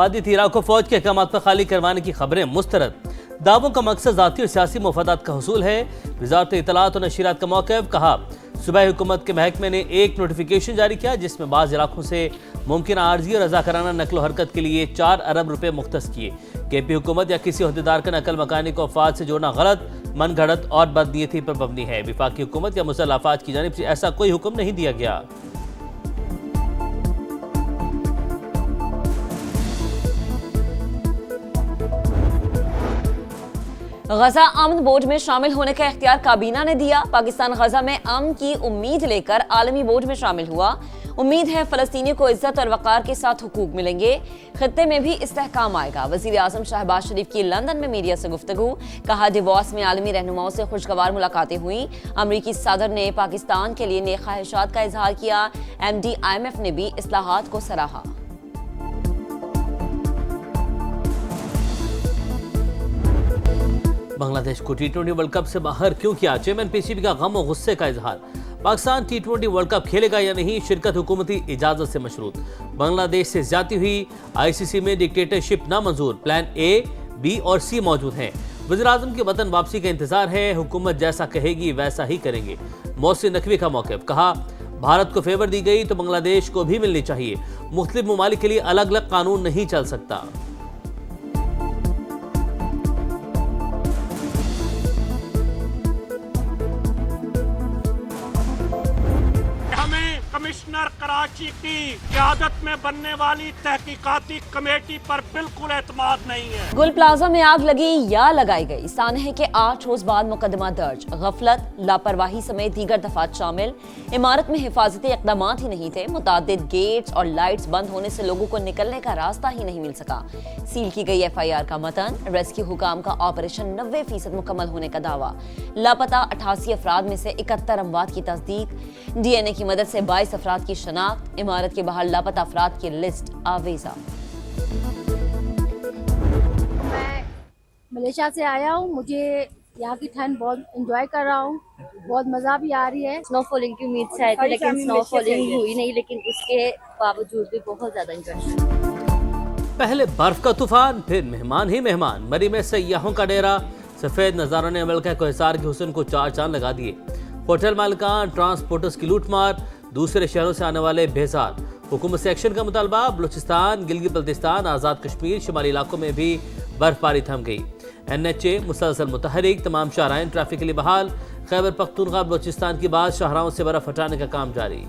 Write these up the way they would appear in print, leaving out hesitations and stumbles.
वादी तीरा को फौज के अहकाम पर खाली करवाने की खबरें मुस्तरद। दावों का मकसद ज़ाती और सियासी मुफादात का हुसूल है। वज़ारत इत्तलात और नशीरात का मौक़िफ़ कहा, सूबाई हुकूमत के महकमे ने एक नोटिफिकेशन जारी किया जिसमें बाज़ इलाकों से मुमकिन आर्जी और रज़ाकाराना नकलो हरकत के लिए 4 अरब रुपए मुख्तस किए। केपी हुकूमत या किसी ओहदेदार का नकल मकानी को अफवाद से जोड़ना गलत, मनगढ़ंत और बदनीयती पर मबनी है। वफाकी हुकूमत या मुसल्लह अफवाज की जानिब से ऐसा कोई हुक्म नहीं दिया गया। गजा अमन बोर्ड में शामिल होने का इख्तियार काबीना ने दिया। पाकिस्तान गजा में अमन की उम्मीद लेकर आलमी बोर्ड में शामिल हुआ। उम्मीद है फलस्तीनी को इज्जत और वक़ार के साथ हुकूक मिलेंगे, खित्ते में भी इस्तेहकाम आएगा। वज़ीर आज़म शहबाज शरीफ की लंदन में मीडिया से गुफ्तगू, कहा डिवॉस में आलमी रहनुमाओं से खुशगवार मुलाकातें हुई। अमरीकी सदर ने पाकिस्तान के लिए नेक ख्वाहिशात का इजहार किया। MD IMF ने भी इस्लाहात को सराहा। बांग्लादेश को T20 वर्ल्ड कप से बाहर क्यों किया, चेयरमैन PCB का गम और गुस्से का इजहार। पाकिस्तान T20 वर्ल्ड कप खेलेगा या नहीं, शिरकत हुकूमती इजाजत से मशरूत। बांग्लादेश से ज्यादती हुई, ICC में डिक्टेटरशिप नामंजूर, प्लान A, B और C मौजूद हैं। वज़ीर आज़म की वतन वापसी का इंतजार है, हुकूमत जैसा कहेगी वैसा ही करेंगे। मोहसिन नकवी का मौक़िफ़, कहा भारत को फेवर दी गई तो बांग्लादेश को भी मिलनी चाहिए। मुख्तलिफ ममालिक के लिए अलग अलग कानून नहीं चल सकता। कमिश्नर कराची की क़यादत में बनने वाली तहकीकाती कमेटी पर बिल्कुल एतमाद नहीं है। गुल प्लाजा में आग लगी या लगाई गई, सानहे के 8 रोज बाद मुकदमा दर्ज। गफलत, लापरवाही समेत दीगर दफात शामिल। इमारत में हिफाजती इक़दाम ही नहीं थे। मुतादिद गेट्स और लाइट्स बंद होने से लोगों को निकलने का रास्ता ही नहीं मिल सका। सील की गई FIR का मतन, रेस्क्यू हुकाम का ऑपरेशन 90% मुकम्मल होने का दावा। लापता 88 अफराद में से 71 अमवात की तस्दीक। DNA की मदद से 22 अफराद की शनाख्त। इमारत के बाहर लापता अफराद की लिस्ट आवेजा। मैं मलेशिया से आया हूँ, मुझे यहाँ की ठंड बहुत एंजॉय कर रहा हूँ, बहुत मजा भी आ रही है। स्नोफॉलिंग की उम्मीद से आए थे लेकिन स्नोफॉलिंग हुई नहीं, लेकिन उसके बावजूद भी बहुत ज्यादा एंजॉय। पहले बर्फ का तूफान, फिर मेहमान ही मेहमान। मरी में सयाहों का डेरा, सफेद नजारों ने अमरीका को हिसार के हुस्न को 4 चांद लगा दिए। होटल मालिकान, ट्रांसपोर्टर्स की लूटमार, दूसरे शहरों से आने वाले बेजार। हुकूमत से एक्शन का मुतालबा। बलूचिस्तान, गिलगित बल्तिस्तान, आज़ाद कश्मीर, शुमाली इलाकों में भी बर्फबारी थम गई। NHA मुसलसल मुतहरिक, तमाम शाहराइन ट्रैफिक के लिए बहाल। खैबर पख्तूनख्वा बलूचिस्तान की बाद शाहराहों से बर्फ हटाने का काम जारी।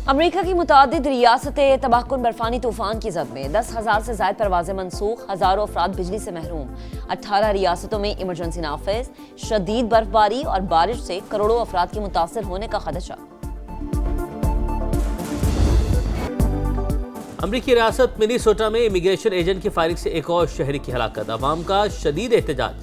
अमेरिका की मुतादिद रियासतें तबाहकुन बर्फानी तूफान की जद में। 10,000 से ज्यादा परवाजें मनसूख, हजारों अफराद बिजली से महरूम। 18 रियासतों में इमरजेंसी नाफिज। शदीद बर्फबारी और बारिश से करोड़ों अफराद के मुतासर होने का खदशा। अमरीकी रियासत मिनीसोटा में इमिग्रेशन एजेंट की फायरिंग से एक और शहरी की हलाकत। अवाम का शदीद एहतजाज,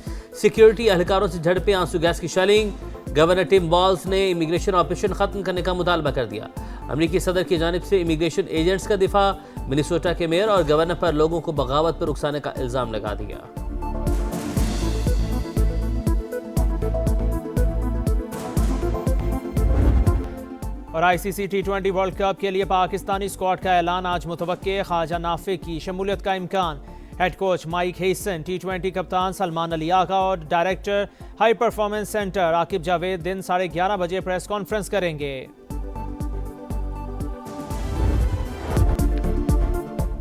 सिक्योरिटी एहलकारों से झड़पें, आंसू गैस की शेलिंग। गवर्नर टिम वॉल्स ने इमिग्रेशन ऑपरेशन खत्म करने का मुतालबा कर दिया। अमरीकी सदर की जानिब से इमिग्रेशन एजेंट्स का दिफा। मिनीसोटा के मेयर और गवर्नर पर लोगों को बगावत पर उकसाने का इल्जाम लगा दिया। और ICC T20 वर्ल्ड कप के लिए पाकिस्तानी स्क्वाड का ऐलान आज मुतवक्के। ख्वाजा नाफे की शमूलियत का इम्कान। Head coach Mike Hesson, T20 कप्तान सलमान अली आगा और director high performance centre Aqib Javed दिन 11:30 बजे प्रेस कॉन्फ्रेंस करेंगे।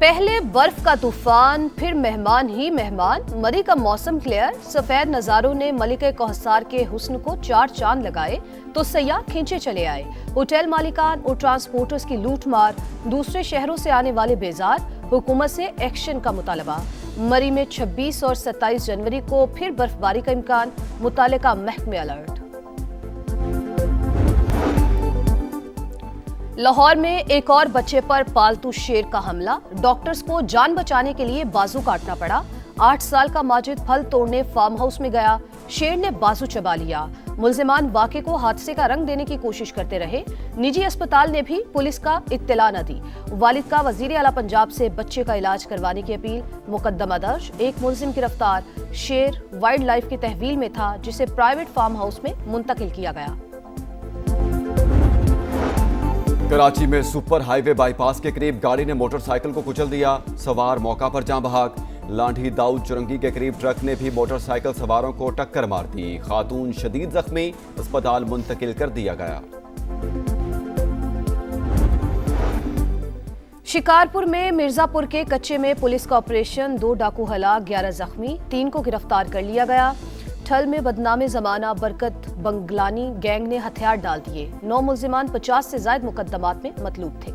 पहले बर्फ का तूफान, फिर मेहमान ही मेहमान। मरी का मौसम क्लियर, सफेद नजारों ने मलिके कोहसार के हुस्न को 4 चांद लगाए तो सयाह खींचे चले आए। होटल मालिकान और ट्रांसपोर्टर्स की लूटमार, दूसरे शहरों से आने वाले बेजार। हुकूमत से एक्शन का मुतालबा। मरी में 26 और 27 जनवरी को फिर बर्फबारी का इम्कान, मुतालिका महकमे अलर्ट। लाहौर में एक और बच्चे पर पालतू शेर का हमला, डॉक्टर्स को जान बचाने के लिए बाजू काटना पड़ा। 8 साल का माजिद फल तोड़ने फार्म हाउस में गया, शेर ने बाजू चबा लिया। मुल्जिमान वाक़े को हादसे का रंग देने की कोशिश करते रहे। निजी अस्पताल ने भी पुलिस का इत्तला न दी। वालिद का वजीर आला पंजाब से बच्चे का इलाज करवाने की अपील, मुकदमा दर्ज। एक मुल्जिम गिरफ्तार, शेर वाइल्ड लाइफ की तहवील में था जिसे प्राइवेट फार्म हाउस में मुंतकिल किया गया। कराची में सुपर हाईवे बाईपास के करीब गाड़ी ने मोटरसाइकिल को कुचल दिया। सवार मौका पर जान बहक। लांठी दाऊद चुरंगी के करीब ट्रक ने भी मोटरसाइकिल सवारों को टक्कर मार दी। खातून शदीद जख्मी, अस्पताल मुंतकिल कर दिया गया। शिकारपुर में मिर्जापुर के कच्चे में पुलिस का ऑपरेशन, 2 डाकू हलाक, 11 जख्मी, 3 को गिरफ्तार कर लिया गया। ठल में बदनामे जमाना बरकत बंगलानी गैंग ने हथियार डाल दिए। 9 मुल्जिमान 50 से ज्यादा मुकदमात में मतलूब थे।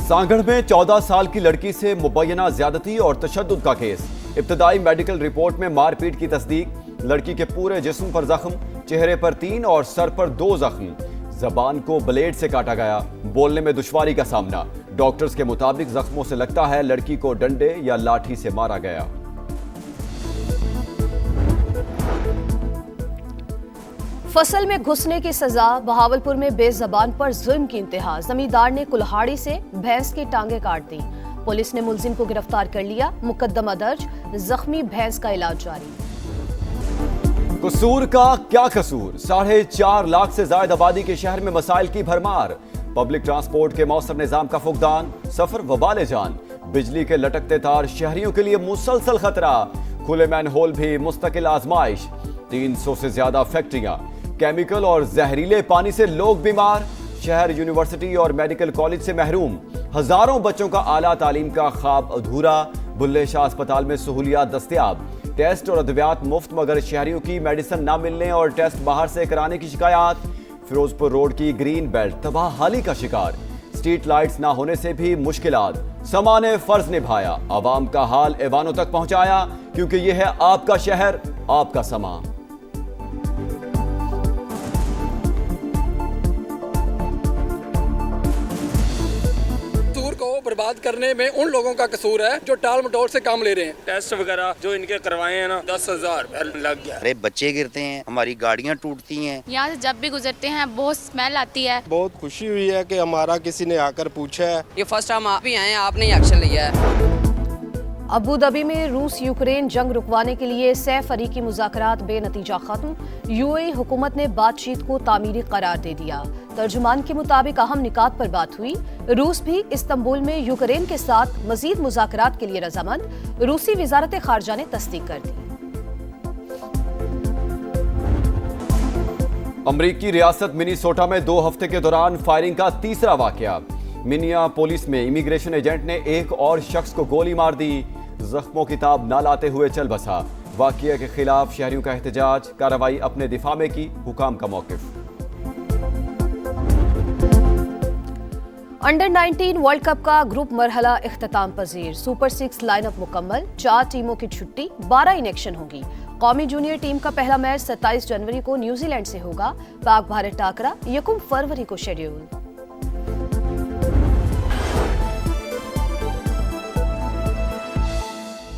सांगढ़ में 14 साल की लड़की से मुबैना ज्यादती और तशद्दुद का केस। इब्तदाई मेडिकल रिपोर्ट में मारपीट की तस्दीक। लड़की के पूरे जिस्म पर जख्म, चेहरे पर 3 और सर पर 2 जख्म। जबान को ब्लेड से काटा गया, बोलने में दुश्वारी का सामना। डॉक्टर्स के मुताबिक जख्मों से लगता है लड़की को डंडे या लाठी से मारा गया। फसल में घुसने की सजा। बहावलपुर में बेजबान पर जुल्म की इंतहा। जमींदार ने कुल्हाड़ी से भैंस की टांगें काट दी। पुलिस ने मुलजिम को गिरफ्तार कर लिया। मुकदमा दर्ज, जख्मी भैंस का इलाज जारी। कसूर का क्या कसूर? 4.5 लाख से ज्यादा आबादी के शहर में मसाइल की भरमार। पब्लिक ट्रांसपोर्ट के मौसर निजाम का फुकदान, सफर वबाले जान। बिजली के लटकते तार शहरियों के लिए मुसलसल खतरा। खुले मैन होल भी मुस्तकिल आजमाइश। 300 से ज्यादा फैक्ट्रियां, केमिकल और जहरीले पानी से लोग बीमार। शहर यूनिवर्सिटी और मेडिकल कॉलेज से महरूम। हजारों बच्चों का आला तालीम का ख्वाब अधूरा। बुल्ले शाह अस्पताल में सहूलियात दस्तयाब। टेस्ट और अद्वियात मुफ्त, मगर शहरियों की मेडिसिन ना मिलने और टेस्ट बाहर से कराने की शिकायत। फिरोजपुर रोड की ग्रीन बेल्ट तबाह हाली का शिकार। स्ट्रीट लाइट्स ना होने से भी मुश्किलात। समा ने फर्ज निभाया, आवाम का हाल ऐवानों तक पहुंचाया, क्योंकि यह है आपका शहर, आपका समा। को बर्बाद करने में उन लोगों का कसूर है जो टाल मटोल से काम ले रहे हैं। टेस्ट वगैरह जो इनके करवाए हैं ना, 10,000 लग गया। अरे बच्चे गिरते हैं, हमारी गाड़ियाँ टूटती हैं। यहाँ से जब भी गुजरते हैं बहुत स्मेल आती है। बहुत खुशी हुई है कि हमारा किसी ने आकर पूछा है। ये फर्स्ट टाइम आप भी आए हैं, आपने ही एक्शन लिया है। अबू धाबी में रूस यूक्रेन जंग रुकवाने के लिए सह फरीकी मुज़ाकरात बेनतीजा खत्म। यूएई हुकूमत ने बातचीत को तामीरी करार दे दिया। तर्जुमान के मुताबिक अहम निकात पर बात हुई। रूस भी इस्तांबुल में यूक्रेन के साथ मजीद मुज़ाकरात के लिए रजामंद। रूसी वजारत खारजा ने तस्दीक कर दी। अमरीकी रियासत मिनीसोटा में 2 हफ्ते के दौरान फायरिंग का तीसरा वाकया। मिनियापोलिस में इमिग्रेशन एजेंट ने एक और शख्स को गोली मार दी। जख्मों की ताब न लाते हुए चल बसा। वाकये के खिलाफ शहरियों का एहतजाज, कार्रवाई अपने दिफा में की, हुकाम का मौकिफ। अंडर 19 वर्ल्ड कप का ग्रुप मरहला इख्तिताम पजीर। सुपर 6 लाइनअप मुकम्मल। 4 टीमों की छुट्टी, 12 इनेक्शन होगी। कौमी जूनियर टीम का पहला मैच 27 जनवरी को न्यूजीलैंड से होगा। पाक भारत टाकरा 1 फरवरी को शेड्यूल।